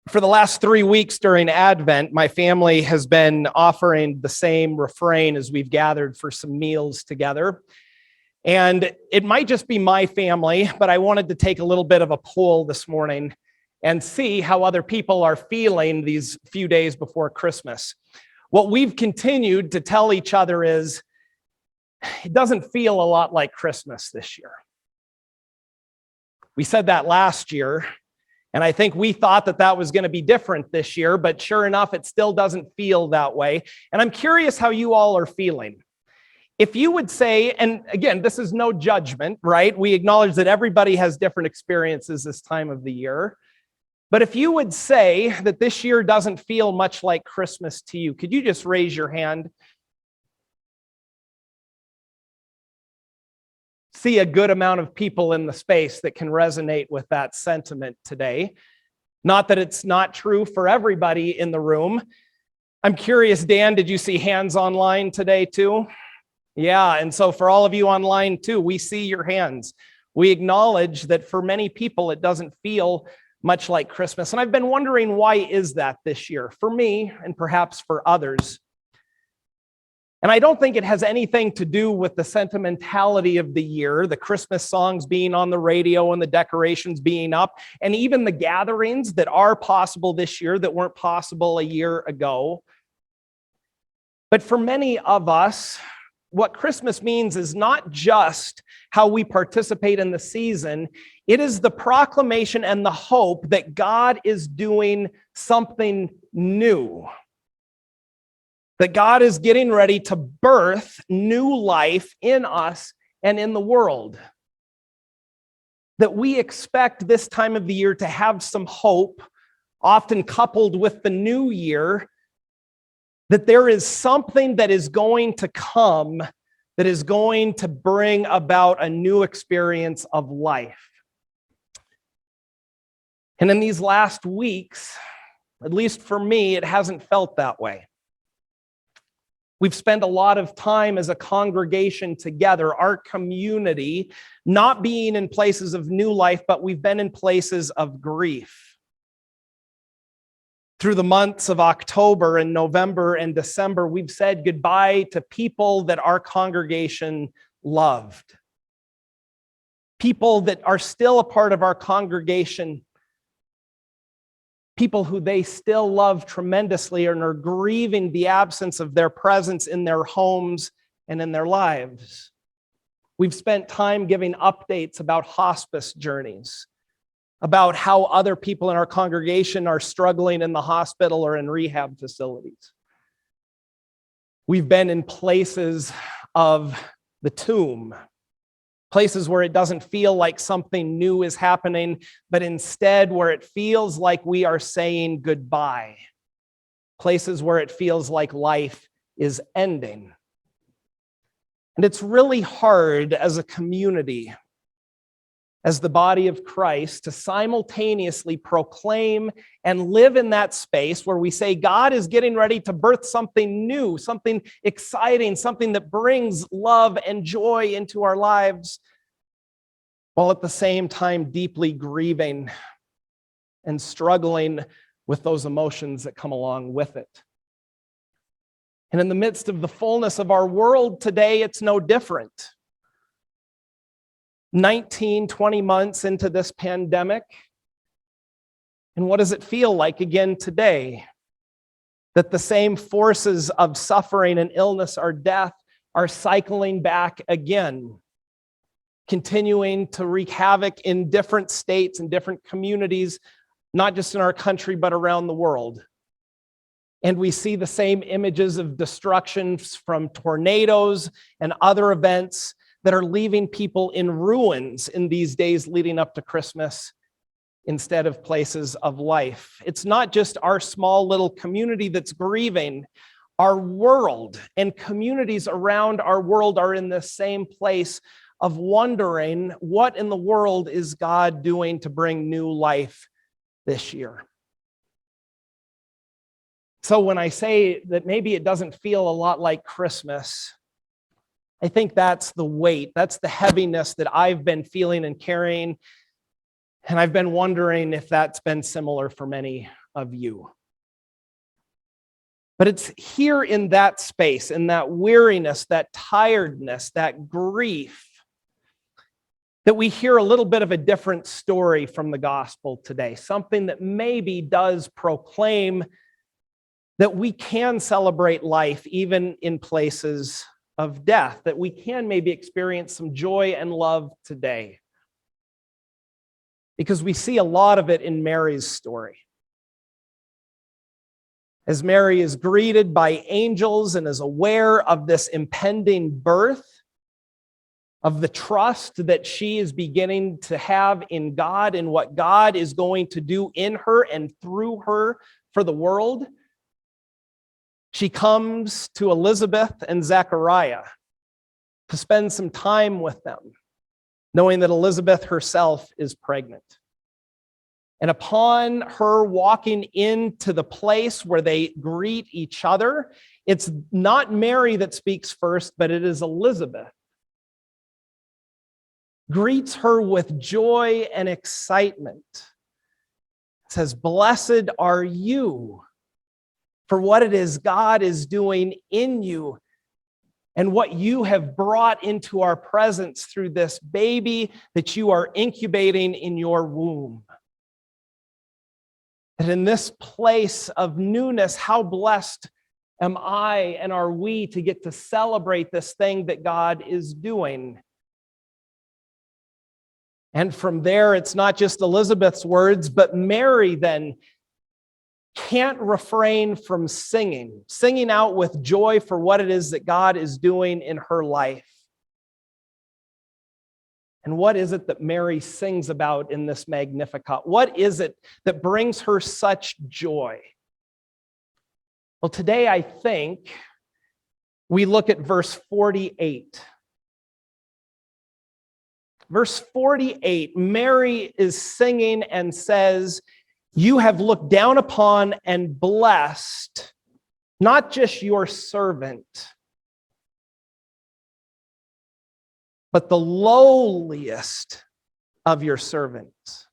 For the last 3 weeks during Advent, my family has been offering the same refrain as we've gathered for some meals together. And it might just be my family, but I wanted to take a little bit of a poll this morning and see how other people are feeling these few days before Christmas. What we've continued to tell each other is, it doesn't feel a lot like Christmas this year. We said that last year, and I think we thought that that was going to be different this year, but sure enough, it still doesn't feel that way. And I'm curious how you all are feeling. If you would say, and again, this is no judgment, right? We acknowledge that everybody has different experiences this time of the year. But if you would say that this year doesn't feel much like Christmas to you, could you just raise your hand? See a good amount of people in the space that can resonate with that sentiment today. Not that it's not true for everybody in the room. I'm curious, Dan, did you see hands online today too? Yeah, and so for all of you online too, we see your hands. We acknowledge that for many people, it doesn't feel much like Christmas. And I've been wondering, why is that this year? For me, and perhaps for others. And I don't think it has anything to do with the sentimentality of the year, the Christmas songs being on the radio and the decorations being up, and even the gatherings that are possible this year that weren't possible a year ago. But for many of us, what Christmas means is not just how we participate in the season, it is the proclamation and the hope that God is doing something new. That God is getting ready to birth new life in us and in the world. That we expect this time of the year to have some hope, often coupled with the new year, that there is something that is going to come that is going to bring about a new experience of life. And in these last weeks, at least for me, it hasn't felt that way. We've spent a lot of time as a congregation together, our community, not being in places of new life, but we've been in places of grief. Through the months of October and November and December, we've said goodbye to people that our congregation loved. People that are still a part of our congregation, people who they still love tremendously and are grieving the absence of their presence in their homes and in their lives. We've spent time giving updates about hospice journeys, about how other people in our congregation are struggling in the hospital or in rehab facilities. We've been in places of the tomb, places where it doesn't feel like something new is happening, but instead where it feels like we are saying goodbye. Places where it feels like life is ending. And it's really hard as a community, as the body of Christ, to simultaneously proclaim and live in that space where we say God is getting ready to birth something new, something exciting, something that brings love and joy into our lives, while at the same time deeply grieving and struggling with those emotions that come along with it. And in the midst of the fullness of our world today, it's no different. 19, 20 months into this pandemic. And what does it feel like again today? That the same forces of suffering and illness or death are cycling back again, continuing to wreak havoc in different states and different communities, not just in our country, but around the world. And we see the same images of destruction from tornadoes and other events that are leaving people in ruins in these days leading up to Christmas instead of places of life. It's not just our small little community that's grieving. Our world and communities around our world are in the same place of wondering, what in the world is God doing to bring new life this year? So when I say that maybe it doesn't feel a lot like Christmas, I think that's the weight, that's the heaviness that I've been feeling and carrying And I've been wondering if that's been similar for many of you. But it's here in that space, in that weariness, that tiredness, that grief, that we hear a little bit of a different story from the gospel today, something that maybe does proclaim that we can celebrate life even in places of death, that we can maybe experience some joy and love today. Because we see a lot of it in Mary's story. As Mary is greeted by angels and is aware of this impending birth, of the trust that she is beginning to have in God and what God is going to do in her and through her for the world, she comes to Elizabeth and Zechariah to spend some time with them, knowing that Elizabeth herself is pregnant. And upon her walking into the place where they greet each other, it's not Mary that speaks first, but it is Elizabeth. Greets her with joy and excitement. Says, "Blessed are you for what it is God is doing in you and what you have brought into our presence through this baby that you are incubating in your womb." That in this place of newness, how blessed am I and are we to get to celebrate this thing that God is doing. And from there, it's not just Elizabeth's words, but Mary then can't refrain from singing out with joy for what it is that God is doing in her life. And what is it that Mary sings about in this Magnificat? What is it that brings her such joy? Well, today I think we look at verse 48. Verse 48, Mary is singing and says, "You have looked down upon and blessed not just your servant, but the lowliest of your servants."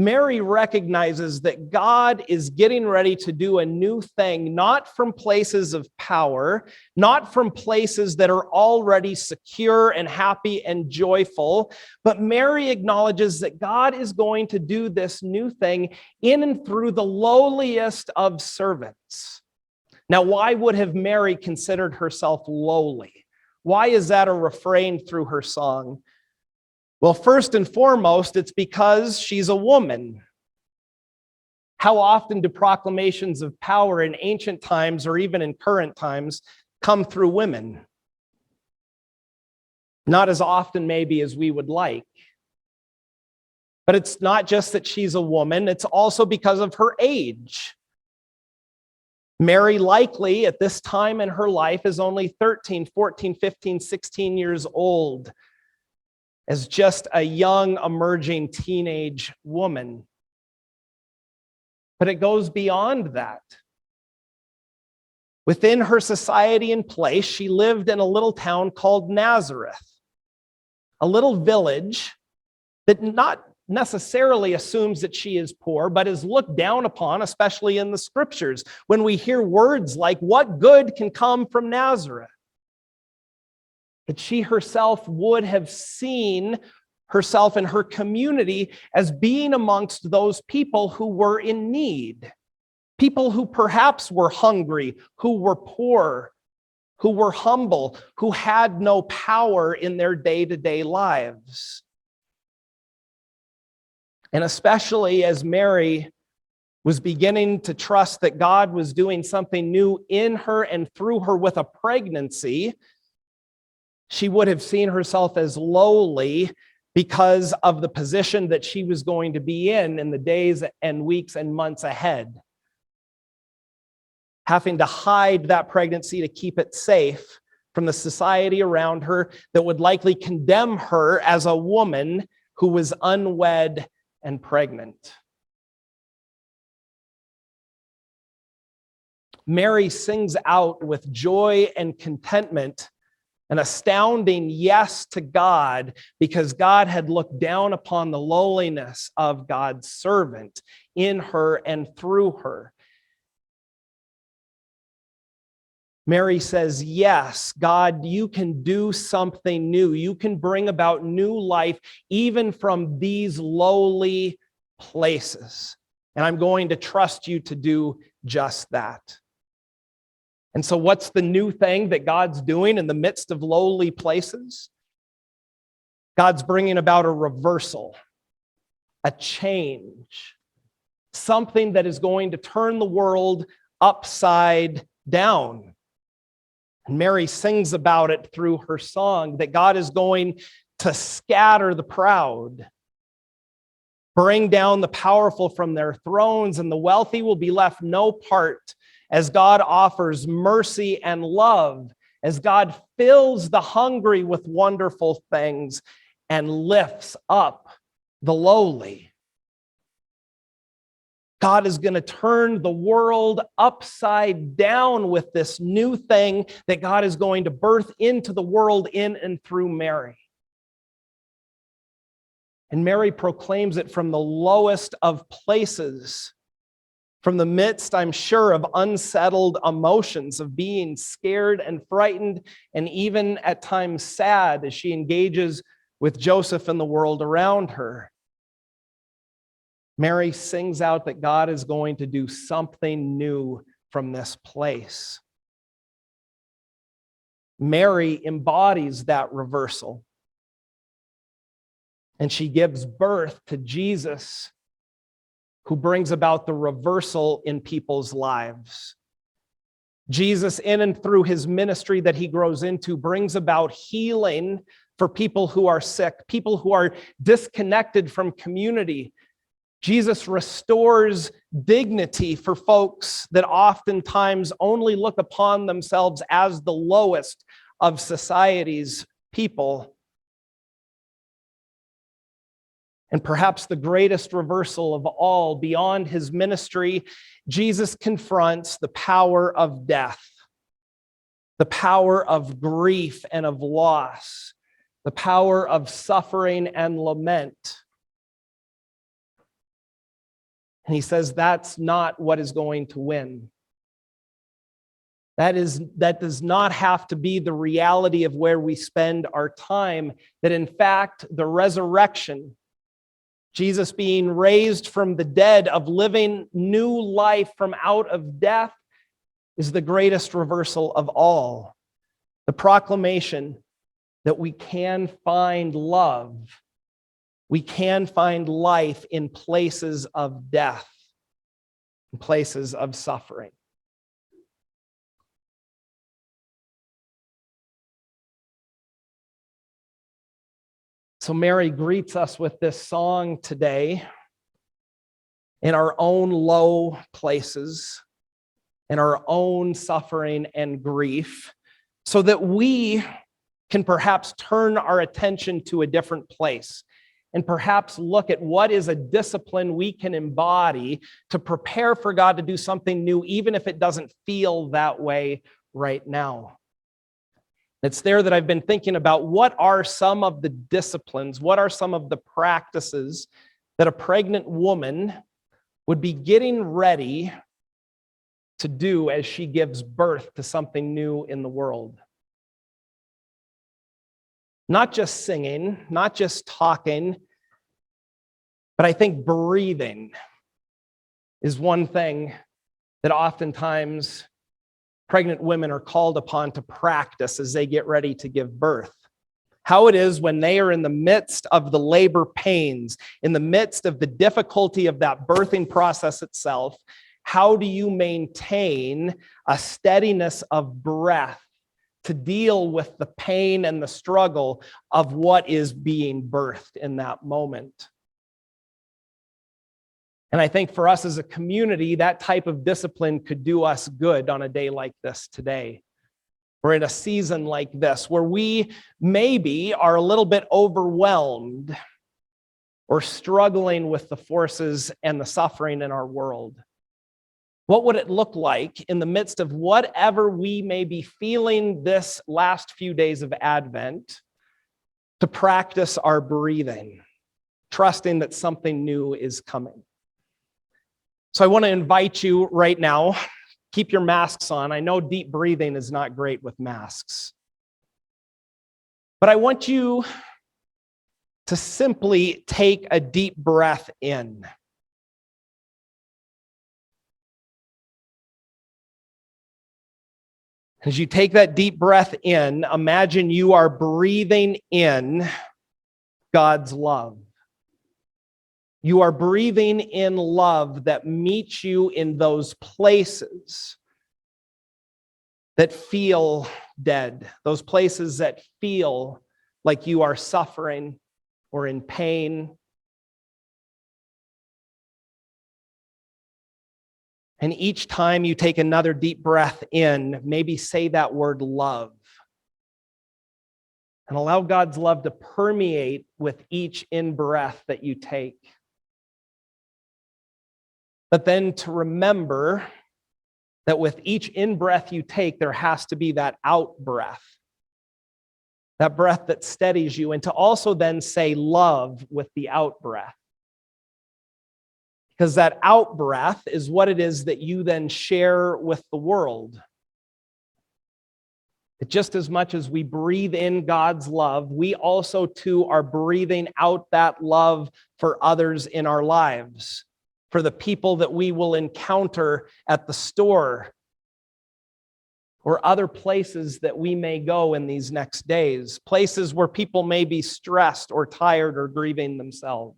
Mary recognizes that God is getting ready to do a new thing, not from places of power, not from places that are already secure and happy and joyful, but Mary acknowledges that God is going to do this new thing in and through the lowliest of servants. Now, why would have Mary considered herself lowly? Why is that a refrain through her song? Well, first and foremost, it's because she's a woman. How often do proclamations of power in ancient times or even in current times come through women? Not as often, maybe, as we would like. But it's not just that she's a woman, it's also because of her age. Mary likely at this time in her life is only 13, 14, 15, 16 years old, as just a young, emerging teenage woman. But it goes beyond that. Within her society and place, she lived in a little town called Nazareth, a little village that not necessarily assumes that she is poor, but is looked down upon, especially in the scriptures, when we hear words like, "What good can come from Nazareth?" That she herself would have seen herself and her community as being amongst those people who were in need, people who perhaps were hungry, who were poor, who were humble, who had no power in their day-to-day lives. And especially as Mary was beginning to trust that God was doing something new in her and through her with a pregnancy, she would have seen herself as lowly because of the position that she was going to be in the days and weeks and months ahead. Having to hide that pregnancy to keep it safe from the society around her that would likely condemn her as a woman who was unwed and pregnant. Mary sings out with joy and contentment An astounding yes to God, because God had looked down upon the lowliness of God's servant in her and through her. Mary says, yes, God, you can do something new. You can bring about new life even from these lowly places. And I'm going to trust you to do just that. And so what's the new thing that God's doing in the midst of lowly places? God's bringing about a reversal, a change, something that is going to turn the world upside down. And Mary sings about it through her song, that God is going to scatter the proud, bring down the powerful from their thrones, and the wealthy will be left no part, as God offers mercy and love, as God fills the hungry with wonderful things and lifts up the lowly. God is going to turn the world upside down with this new thing that God is going to birth into the world in and through Mary. And Mary proclaims it from the lowest of places, from the midst, I'm sure, of unsettled emotions, of being scared and frightened, and even at times sad as she engages with Joseph and the world around her. Mary sings out that God is going to do something new from this place. Mary embodies that reversal. And she gives birth to Jesus, who brings about the reversal in people's lives. Jesus, in and through his ministry that he grows into, brings about healing for people who are sick, people who are disconnected from community. Jesus restores dignity for folks that oftentimes only look upon themselves as the lowest of society's people. And perhaps the greatest reversal of all, beyond his ministry, Jesus confronts the power of death, the power of grief and of loss, the power of suffering and lament. And he says that's not what is going to win. That does not have to be the reality of where we spend our time. That in fact, the resurrection, Jesus being raised from the dead, of living new life from out of death, is the greatest reversal of all. The proclamation that we can find love, we can find life in places of death, in places of suffering. So Mary greets us with this song today in our own low places, in our own suffering and grief, so that we can perhaps turn our attention to a different place and perhaps look at what is a discipline we can embody to prepare for God to do something new, even if it doesn't feel that way right now. It's there that I've been thinking about what are some of the disciplines, what are some of the practices that a pregnant woman would be getting ready to do as she gives birth to something new in the world. Not just singing, not just talking, but I think breathing is one thing that oftentimes pregnant women are called upon to practice as they get ready to give birth. How it is when they are in the midst of the labor pains, in the midst of the difficulty of that birthing process itself, how do you maintain a steadiness of breath to deal with the pain and the struggle of what is being birthed in that moment? And I think for us as a community, that type of discipline could do us good on a day like this today. We're in a season like this where we maybe are a little bit overwhelmed or struggling with the forces and the suffering in our world. What would it look like in the midst of whatever we may be feeling this last few days of Advent to practice our breathing, trusting that something new is coming? So I want to invite you right now, keep your masks on. I know deep breathing is not great with masks, but I want you to simply take a deep breath in. As you take that deep breath in, imagine you are breathing in God's love. You are breathing in love that meets you in those places that feel dead, those places that feel like you are suffering or in pain. And each time you take another deep breath in, maybe say that word love. And allow God's love to permeate with each in-breath that you take. But then to remember that with each in-breath you take, there has to be that out-breath. That breath that steadies you. And to also then say love with the out-breath. Because that out-breath is what it is that you then share with the world. That just as much as we breathe in God's love, we also too are breathing out that love for others in our lives, for the people that we will encounter at the store or other places that we may go in these next days, places where people may be stressed or tired or grieving themselves.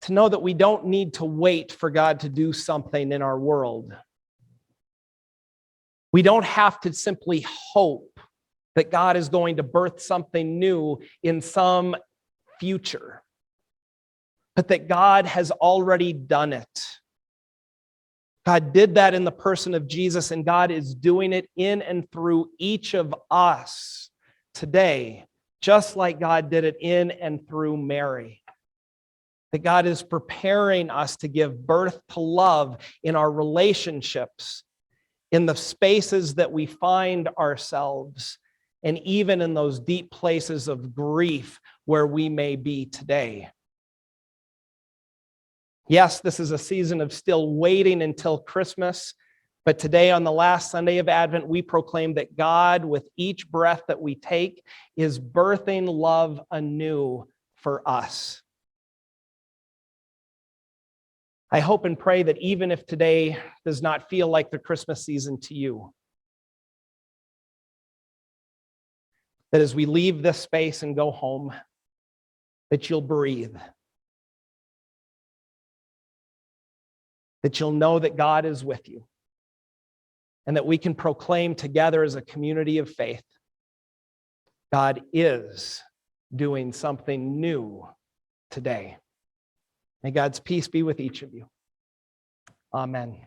To know that we don't need to wait for God to do something in our world. We don't have to simply hope that God is going to birth something new in some future, but that God has already done it. God did that in the person of Jesus, and God is doing it in and through each of us today, just like God did it in and through Mary. That God is preparing us to give birth to love in our relationships, in the spaces that we find ourselves, and even in those deep places of grief where we may be today. Yes, this is a season of still waiting until Christmas, but today on the last Sunday of Advent, we proclaim that God, with each breath that we take, is birthing love anew for us. I hope and pray that even if today does not feel like the Christmas season to you, that as we leave this space and go home, that you'll breathe. That you'll know that God is with you. And that we can proclaim together as a community of faith, God is doing something new today. May God's peace be with each of you. Amen.